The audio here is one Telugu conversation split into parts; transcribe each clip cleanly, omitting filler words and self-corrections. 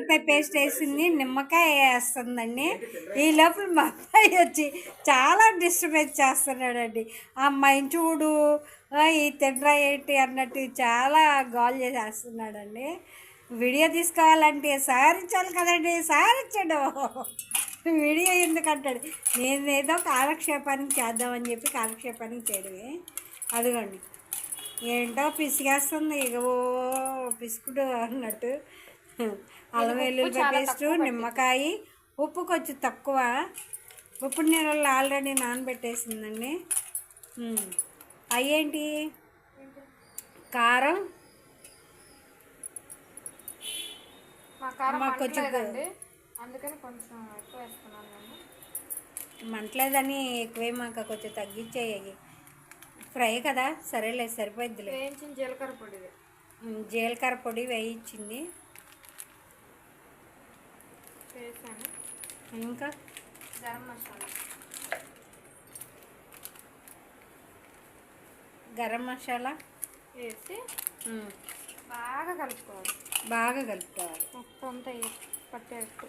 ఉల్లిపాయ పేస్ట్ వేసింది, నిమ్మకాయ వేస్తుందండి. ఈ లోపల మా అబ్బాయి వచ్చి చాలా డిస్టర్బెన్స్ చేస్తున్నాడండి. ఆ అమ్మాయిని చూడు, ఈ తిండ్రా ఏంటి అన్నట్టు చాలా గోల్ చేసేస్తున్నాడండి. వీడియో తీసుకోవాలంటే సారించాలి కదండి, సారించడు. వీడియో ఎందుకంటాడు, నేనేదో కాలక్షేపానికి చేద్దామని చెప్పి కాలక్షేపానికి చేయడమే. అదిగోండి ఏంటో పిసిగేస్తుంది, ఇగో పిసుకుడు అన్నట్టు. అల్లం వెల్లుల్లి పేస్ట్, నిమ్మకాయ, ఉప్పు కొంచెం తక్కువ. ఉప్పు నీళ్ళల్లో ఆల్రెడీ నానబెట్టేసిందండి. అయ్యేంటి కారం కొంచెం అందుకని కొంచెం ఎక్కువ వేస్తున్నాను నేను. మంటలేదని ఎక్కువేమాక కొంచెం తగ్గించేయి. ఫ్రై కదా, సరేలే సరిపోద్దిలే. వేయించిన జీలకర్ర పొడి, జీలకర్ర పొడి వేయించింది వేసాను. ఇంకా గరం మసాలా వేసి బాగా కలుపుకోవాలి. ఉప్పు అంతా పట్టేస్తూ.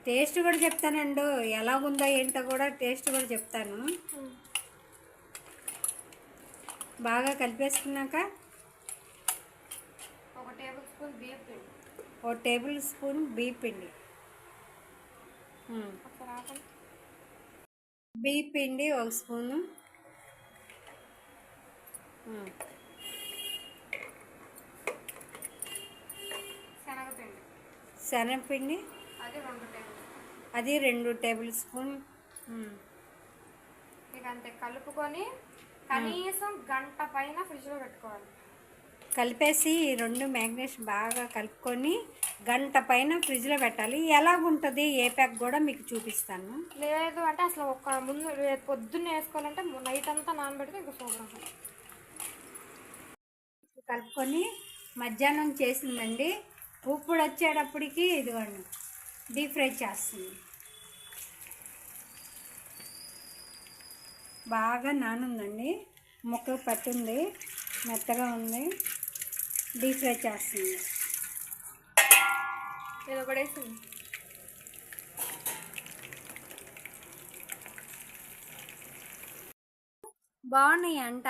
టేస్ట్ కూడా చెప్తానండి, ఎలాగుందో ఏంటో కూడా టేస్ట్ కూడా చెప్తాను. బాగా కలిపేసుకున్నాక ఒక టేబుల్ స్పూన్ బియ్యం పిండి, బియ్యం పిండి 1 స్పూను, శనగపిండి అది 2 టేబుల్ స్పూన్. ఇక అంతే కలుపుకొని కనీసం గంట పైన ఫ్రిడ్జ్లో పెట్టుకోవాలి. కలిపేసి 2 మ్యాగ్నేషన్ బాగా కలుపుకొని గంట పైన ఫ్రిడ్జ్లో పెట్టాలి. ఎలాగుంటుంది ఏ ప్యాక్ కూడా మీకు చూపిస్తాను. లేదు అంటే అసలు ఒక ముందు పొద్దున్నే వేసుకోవాలంటే నైట్ అంతా నానబెడితే ఇంకా సూపర్. కలుపుకొని మధ్యాహ్నం చేసిందండి. ఇప్పుడు వచ్చేటప్పటికి ఇదిగోండి డీప్ ఫ్రై చేస్తుంది. బాగా నానుందండి, ముక్కకు పట్టింది, మెత్తగా ఉంది. డీప్ ఫ్రై చేస్తుంది. నేను కూడా వేసింది. బాగున్నాయి అంట.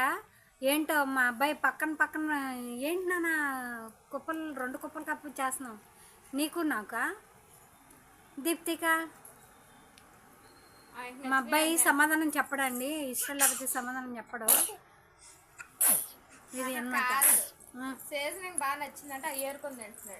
ఏంటో మా అబ్బాయి పక్కన ఏంటి నాన్న కుప్పలు 2 కుప్పలు కప్పు చేస్తున్నావు నీకు నాకా దీప్తిక? మా అబ్బాయి సమాధానం చెప్పడండి, ఇష్టం లేకపోతే సమాధానం చెప్పడం. ఇది అన్నమాట. బాగా నచ్చిందంటే ఏరుకొని తింటున్నాడు.